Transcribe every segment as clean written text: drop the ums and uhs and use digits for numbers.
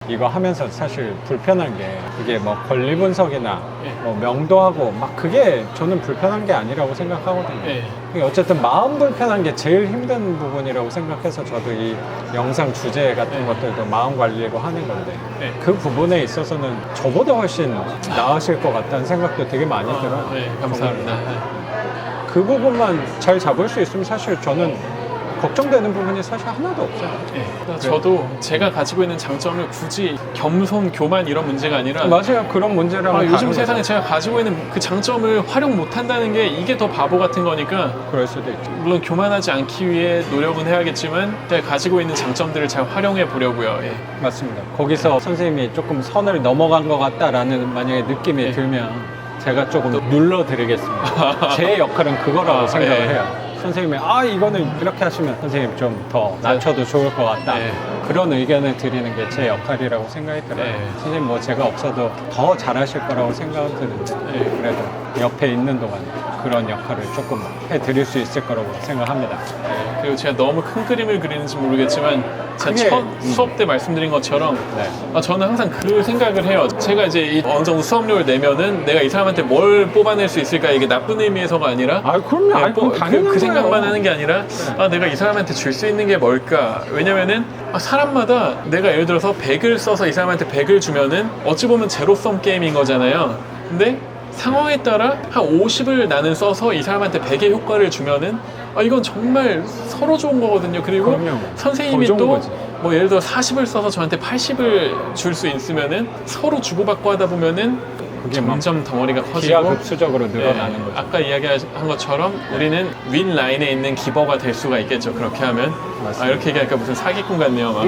이거 하면서 사실 불편한 게 이게 뭐 권리 분석이나 예. 뭐 명도하고 막 그게 저는 불편한 게 아니라고 생각하거든요. 예. 이게 어쨌든 마음 불편한 게 제일 힘든 부분이라고 생각해서 저도 이 영상 주제 같은 예. 것들도 마음 관리로 하는 건데 예. 그 부분에 있어서는 저보다 훨씬 나으실 것 같다는 생각도 되게 많이 들어요. 네, 감사합니다. 네. 그 부분만 잘 잡을 수 있으면 사실 저는 걱정되는 부분이 사실 하나도 없어요. 네. 저도 제가 가지고 있는 장점을 굳이 겸손, 교만 이런 문제가 아니라 맞아요. 그런 문제라면 요즘 다른 세상에 거죠. 제가 가지고 있는 그 장점을 활용 못한다는 게 이게 더 바보 같은 거니까 그럴 수도 있죠. 물론 교만하지 않기 위해 노력은 해야겠지만 제가 가지고 있는 장점들을 잘 활용해 보려고요. 예. 맞습니다. 거기서 선생님이 조금 선을 넘어간 것 같다라는 만약에 느낌이 예. 들면 제가 조금 눌러드리겠습니다. 제 역할은 그거라고 생각을 예. 해요. 선생님이 이거는 이렇게 하시면 선생님 좀 더 낮춰도 좋을 것 같다. 예. 그런 의견을 드리는 게 제 역할이라고 생각이 들어요. 예. 선생님 뭐 제가 없어도 더 잘하실 거라고 생각은 드는데 예. 그래도 옆에 있는 동안 그런 역할을 조금 해드릴 수 있을 거라고 생각합니다. 그리고 제가 너무 큰 그림을 그리는지 모르겠지만 제가 그게, 첫 수업 때 말씀드린 것처럼 네. 저는 항상 그 생각을 해요. 제가 이제 어느 정도 수업료를 내면은 내가 이 사람한테 뭘 뽑아낼 수 있을까, 이게 나쁜 의미에서가 아니라 그럼요. 그건 당연한 그 생각만 거예요. 하는 게 아니라 내가 이 사람한테 줄 수 있는 게 뭘까. 왜냐면은 사람마다 내가 예를 들어서 100을 써서 이 사람한테 100을 주면은 어찌 보면 제로섬 게임인 거잖아요. 근데 상황에 따라 한 50을 나는 써서 이 사람한테 100의 효과를 주면은 이건 정말 서로 좋은 거거든요. 그리고 그럼요. 선생님이 더 좋은 또 거지. 뭐 예를 들어 40을 써서 저한테 80을 줄 수 있으면은 서로 주고받고 하다 보면은 그게 막 점점 덩어리가 커지고 기하급수적으로 늘어나는 예, 거죠. 아까 이야기한 것처럼 우리는 윈 라인에 있는 기버가 될 수가 있겠죠. 그렇게 하면 맞습니다. 이렇게 얘기하니까 무슨 사기꾼 같네요. 막.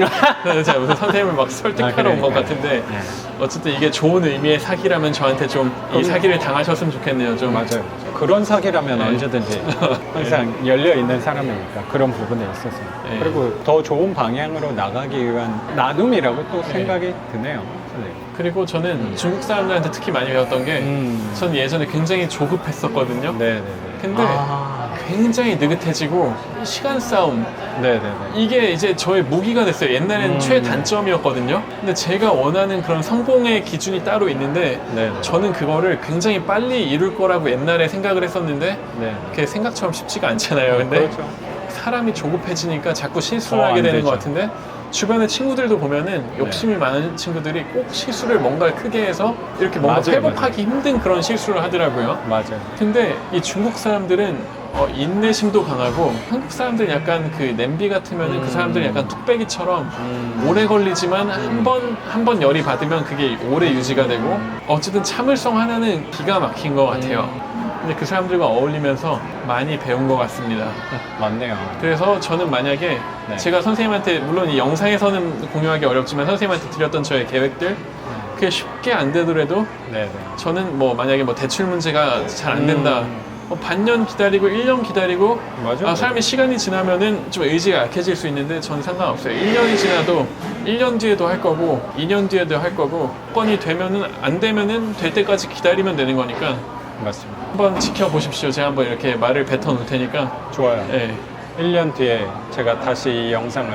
제가 무슨 선생님을 막 설득하러 온 것 그러니까요. 같은데 네. 어쨌든 이게 좋은 의미의 사기라면 저한테 좀 이 사기를 당하셨으면 좋겠네요. 좀 맞아요. 그런 사기라면 네. 언제든지 항상 열려 있는 사람이니까 그런 부분에 있어서 네. 그리고 더 좋은 방향으로 나가기 위한 나눔이라고 또 네. 생각이 드네요. 선생님. 그리고 저는 중국 사람들한테 특히 많이 배웠던 게 전 예전에 굉장히 조급했었거든요. 네네네. 근데 굉장히 느긋해지고 시간 싸움 네네네. 이게 이제 저의 무기가 됐어요. 옛날에는 최단점이었거든요. 근데 제가 원하는 그런 성공의 기준이 따로 있는데 네네. 저는 그거를 굉장히 빨리 이룰 거라고 옛날에 생각을 했었는데 네. 그게 생각처럼 쉽지가 않잖아요. 근데 그렇죠. 사람이 조급해지니까 자꾸 실수를 더 하게 안 되는 되죠. 것 같은데 주변의 친구들도 보면은 욕심이 많은 친구들이 꼭 실수를 뭔가 크게 해서 이렇게 뭔가 맞아요, 회복하기 힘든 그런 실수를 하더라고요. 맞아요. 근데 이 중국 사람들은 인내심도 강하고 한국 사람들은 약간 그 냄비 같으면은 그 사람들은 약간 뚝배기처럼 오래 걸리지만 한 번 열이 받으면 그게 오래 유지가 되고 어쨌든 참을성 하나는 기가 막힌 것 같아요. 근데 그 사람들과 어울리면서 많이 배운 것 같습니다. 맞네요. 그래서 저는 만약에 네. 제가 선생님한테 물론 이 영상에서는 공유하기 어렵지만 선생님한테 드렸던 저의 계획들 그게 쉽게 안 되더라도 네네. 저는 뭐 만약에 뭐 대출 문제가 잘 안 된다 반년 기다리고 1년 기다리고 맞아요. 삶의 시간이 지나면은 좀 의지가 약해질 수 있는데 저는 상관없어요. 1년이 지나도 1년 뒤에도 할 거고 2년 뒤에도 할 거고 건이 되면은 안 되면은 될 때까지 기다리면 되는 거니까 맞습니다. 한번 지켜보십시오. 제가 한번 이렇게 말을 뱉어 놓을 테니까 좋아요. 예. 1년 뒤에 제가 다시 이 영상을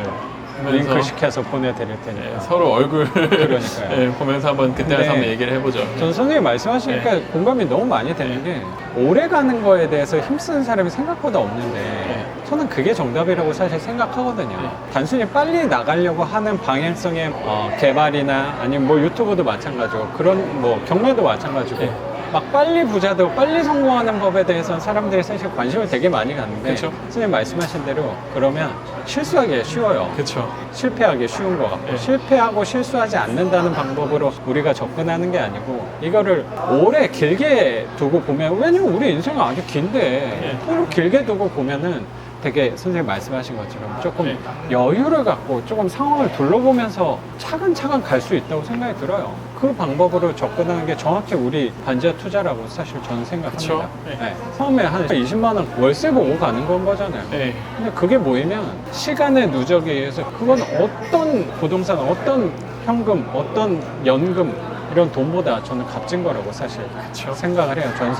보면서 링크시켜서 보내드릴 테니까. 예, 서로 얼굴 그러니까요. 예, 보면서 한번 그때 가서 네. 한번 얘기를 해보죠. 전 선생님 말씀하시니까 공감이 너무 많이 되는 게 오래 가는 거에 대해서 힘쓰는 사람이 생각보다 없는데 저는 그게 정답이라고 사실 생각하거든요. 단순히 빨리 나가려고 하는 방향성의 개발이나 아니면 뭐 유튜브도 마찬가지고 그런 뭐 경매도 마찬가지고 막 빨리 부자 되고 빨리 성공하는 법에 대해서는 사람들이 사실 관심을 되게 많이 갖는데 그쵸. 선생님 말씀하신 대로 그러면 실수하기 쉬워요. 그렇죠. 실패하기 쉬운 것 같고 실패하고 실수하지 않는다는 방법으로 우리가 접근하는 게 아니고 이거를 오래 길게 두고 보면 왜냐면 우리 인생은 아주 긴데 오래 길게 두고 보면은 되게 선생님 말씀하신 것처럼 조금 여유를 갖고 조금 상황을 둘러보면서 차근차근 갈 수 있다고 생각이 들어요. 그 방법으로 접근하는 게 정확히 우리 반지하 투자라고 사실 저는 생각합니다. 그쵸. 네. 처음에 한 20만 원 월세 보고 가는 건 거잖아요. 예. 근데 그게 모이면 시간의 누적에 의해서 그건 어떤 부동산, 어떤 현금, 어떤 연금 이런 돈보다 저는 값진 거라고 사실 그쵸. 생각을 해요. 저는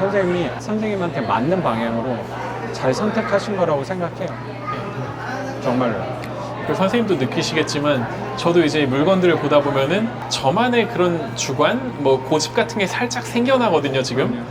선생님한테 맞는 방향으로 잘 선택하신 거라고 생각해요. 정말로. 그리고 선생님도 느끼시겠지만 저도 이제 물건들을 보다 보면은 저만의 그런 주관, 뭐 고집 같은 게 살짝 생겨나거든요 지금.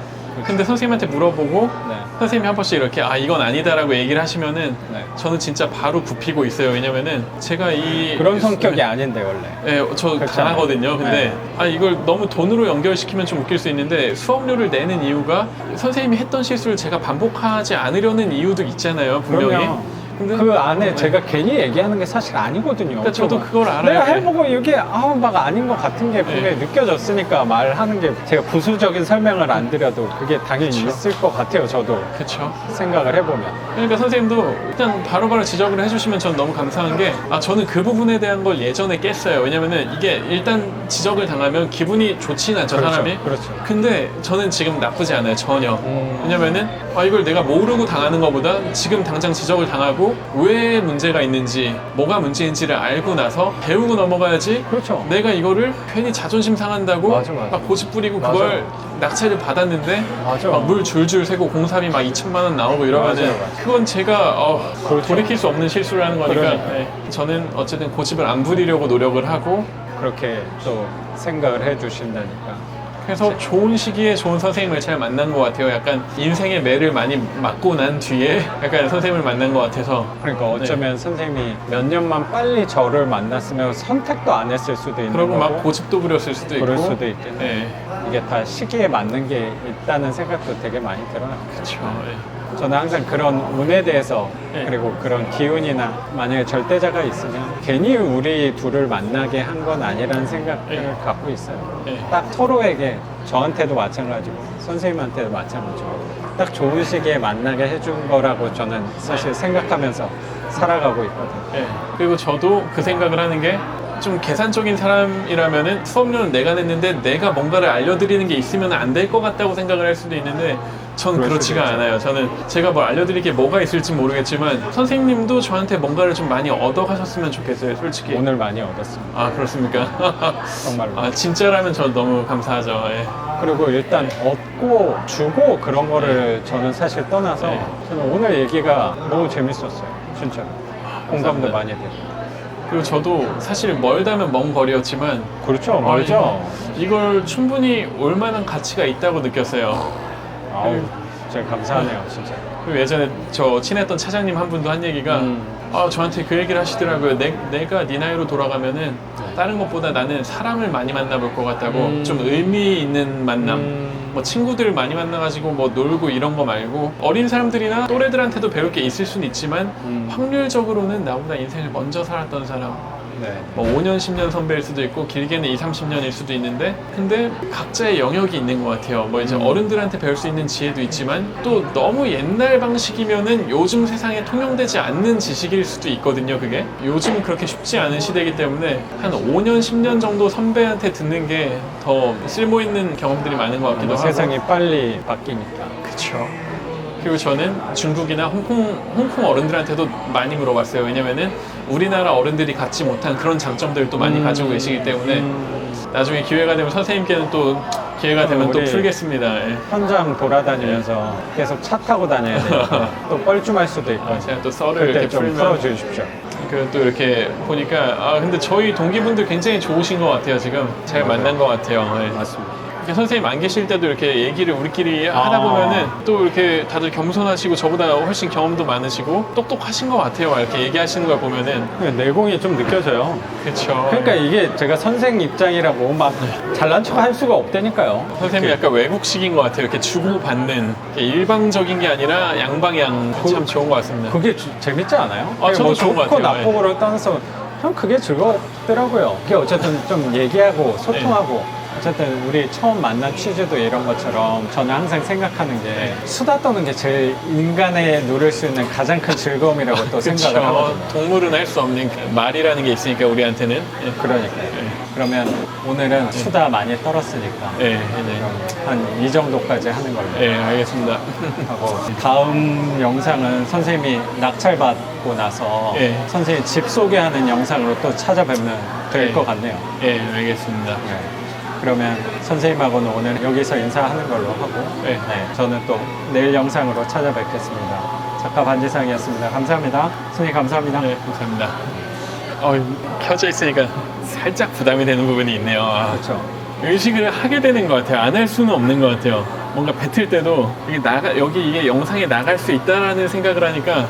근데 선생님한테 물어보고 네. 선생님이 한 번씩 이렇게 아 이건 아니다라고 얘기를 하시면은 네. 저는 진짜 바로 굽히고 있어요. 왜냐면은 제가 이 그런 성격이 아닌데 원래. 네, 저 그렇잖아요. 강하거든요. 근데 네. 아 이걸 너무 돈으로 연결시키면 좀 웃길 수 있는데 수업료를 내는 이유가 선생님이 했던 실수를 제가 반복하지 않으려는 이유도 있잖아요. 분명히. 그럼요. 근데 그 안에 네. 제가 괜히 얘기하는 게 사실 아니거든요. 그러니까 저도 그걸 알아요. 내가 네. 해보고 이게 막 아닌 것 같은 게 분명히 느껴졌으니까 말하는 게 제가 부수적인 설명을 안 드려도 그게 당연히 그쵸. 있을 것 같아요. 저도 그렇죠. 생각을 해보면. 그러니까 선생님도 일단 바로바로 지적을 해주시면 저는 너무 감사한 게 저는 그 부분에 대한 걸 예전에 깼어요. 왜냐면은 이게 일단 지적을 당하면 기분이 좋진 않죠, 그렇죠. 사람이. 그렇죠. 근데 저는 지금 나쁘지 않아요, 전혀. 왜냐면은 이걸 내가 모르고 당하는 것보다 지금 당장 지적을 당하고 왜 문제가 있는지, 뭐가 문제인지를 알고 나서 배우고 넘어가야지. 그렇죠. 내가 이거를 괜히 자존심 상한다고 맞아. 막 고집 부리고 맞아. 그걸 낙찰을 받았는데 맞아. 막 물 줄줄 새고 공사비 막 2천만 원 나오고 이러면은 맞아요, 맞아요. 그건 제가 그렇죠. 돌이킬 수 없는 실수를 하는 거니까 그러니까요. 네. 저는 어쨌든 고집을 안 부리려고 노력을 하고 그렇게 또 생각을 해주신다니까. 그래서 좋은 시기에 좋은 선생님을 잘 만난 것 같아요. 약간 인생의 매를 많이 맞고 난 뒤에 약간 선생님을 만난 것 같아서 그러니까 어쩌면 선생님이 몇 년만 빨리 저를 만났으면 선택도 안 했을 수도 있는 그러고 거고 막 고집도 부렸을 수도 있고 그럴 수도 있겠네. 네. 이게 다 시기에 맞는 게 있다는 생각도 되게 많이 들어요. 그렇죠. 저는 항상 그런 운에 대해서 네. 그리고 그런 기운이나 만약에 절대자가 있으면 괜히 우리 둘을 만나게 한 건 아니라는 생각을 네. 갖고 있어요. 네. 딱 서로에게 저한테도 마찬가지고 선생님한테도 마찬가지고 딱 좋은 시기에 만나게 해준 거라고 저는 사실 생각하면서 살아가고 있거든요. 네. 그리고 저도 그 생각을 하는 게 좀 계산적인 사람이라면은 수업료는 내가 냈는데 내가 뭔가를 알려드리는 게 있으면 안 될 것 같다고 생각을 할 수도 있는데 전 그럴 그렇지가 수도 있죠. 않아요. 저는 제가 뭘 알려드릴 게 뭐가 있을지 모르겠지만 선생님도 저한테 뭔가를 좀 많이 얻어가셨으면 좋겠어요, 솔직히. 오늘 많이 얻었습니다. 아 그렇습니까? 정말로. 아 진짜라면 저 너무 감사하죠. 예. 그리고 일단 얻고 주고 그런 거를 저는 사실 떠나서 네. 저는 오늘 얘기가 너무 재밌었어요. 진짜로. 공감도 감사합니다. 많이 되고. 그리고 저도 사실 멀다면 먼 거리였지만 그렇죠. 멀죠. 이걸 충분히 올 만한 가치가 있다고 느꼈어요. 아우, 진짜 감사하네요, 진짜. 그리고 예전에 저 친했던 차장님 한 분도 한 얘기가 저한테 그 얘기를 하시더라고요. 내가 네 나이로 돌아가면은 다른 것보다 나는 사람을 많이 만나볼 것 같다고. 좀 의미 있는 만남. 뭐 친구들 많이 만나가지고 뭐 놀고 이런 거 말고 어린 사람들이나 또래들한테도 배울 게 있을 수는 있지만 확률적으로는 나보다 인생을 먼저 살았던 사람, 네. 뭐 5년, 10년 선배일 수도 있고 길게는 20, 30년일 수도 있는데 근데 각자의 영역이 있는 것 같아요. 뭐 이제 어른들한테 배울 수 있는 지혜도 있지만 또 너무 옛날 방식이면은 요즘 세상에 통용되지 않는 지식일 수도 있거든요. 그게 요즘은 그렇게 쉽지 않은 시대이기 때문에 한 5년, 10년 정도 선배한테 듣는 게 더 쓸모 있는 경험들이 많은 것 같기도 하고. 세상이 빨리 바뀌니까. 그렇죠. 그리고 저는 중국이나 홍콩 어른들한테도 많이 물어봤어요. 왜냐면은 우리나라 어른들이 갖지 못한 그런 장점들을 또 많이 가지고 계시기 때문에 나중에 기회가 되면 선생님께는 또 기회가 되면 또 우리 풀겠습니다. 예. 현장 돌아다니면서 계속 차 타고 다녀야 되니까 또 뻘쭘할 수도 있고. 제가 또 썰을 그때 이렇게 좀 풀면 풀어주십시오. 또 이렇게 보니까 근데 저희 동기분들 굉장히 좋으신 것 같아요. 지금 잘 만난 것 같아요. 예. 맞습니다. 이렇게 선생님 안 계실 때도 이렇게 얘기를 우리끼리 하다 보면은 또 이렇게 다들 겸손하시고 저보다 훨씬 경험도 많으시고 똑똑하신 것 같아요. 이렇게 얘기하시는 걸 보면은. 내공이 좀 느껴져요. 그렇죠. 그러니까 이게 제가 선생 입장이라고 막 잘난 척 할 수가 없다니까요. 선생님이 약간 외국식인 것 같아요. 이렇게 주고받는 이렇게 일방적인 게 아니라 양방향. 참 좋은 것 같습니다. 그게 재밌지 않아요? 저도 뭐 좋은 것 좋고 같아요. 나쁘고를 떠나서 형 그게 즐겁더라고요. 그게 어쨌든 좀 얘기하고 소통하고 어쨌든 우리 처음 만난 취지도 이런 것처럼 저는 항상 생각하는 게 수다 떠는 게 제일 인간에 누릴 수 있는 가장 큰 즐거움이라고 또 생각을 하거든요. 동물은 할 수 없는 말이라는 게 있으니까 우리한테는. 예. 그러니까요. 그러면 오늘은 수다 많이 떨었으니까 예. 한 이 정도까지 하는 걸로 예, 알겠습니다. 하고 다음 영상은 선생님이 낙찰받고 나서 예. 선생님 집 소개하는 영상으로 또 찾아뵙면 될 예. 것 같네요. 예, 알겠습니다. 네. 그러면 선생님하고는 오늘 여기서 인사하는 걸로 하고 네. 저는 또 내일 영상으로 찾아뵙겠습니다. 작가 반지상이었습니다. 감사합니다. 선생님 감사합니다. 네, 감사합니다. 켜져 있으니까 살짝 부담이 되는 부분이 있네요. 그렇죠. 의식을 하게 되는 것 같아요. 안 할 수는 없는 것 같아요. 뭔가 뱉을 때도 이게 여기 이게 영상에 나갈 수 있다라는 생각을 하니까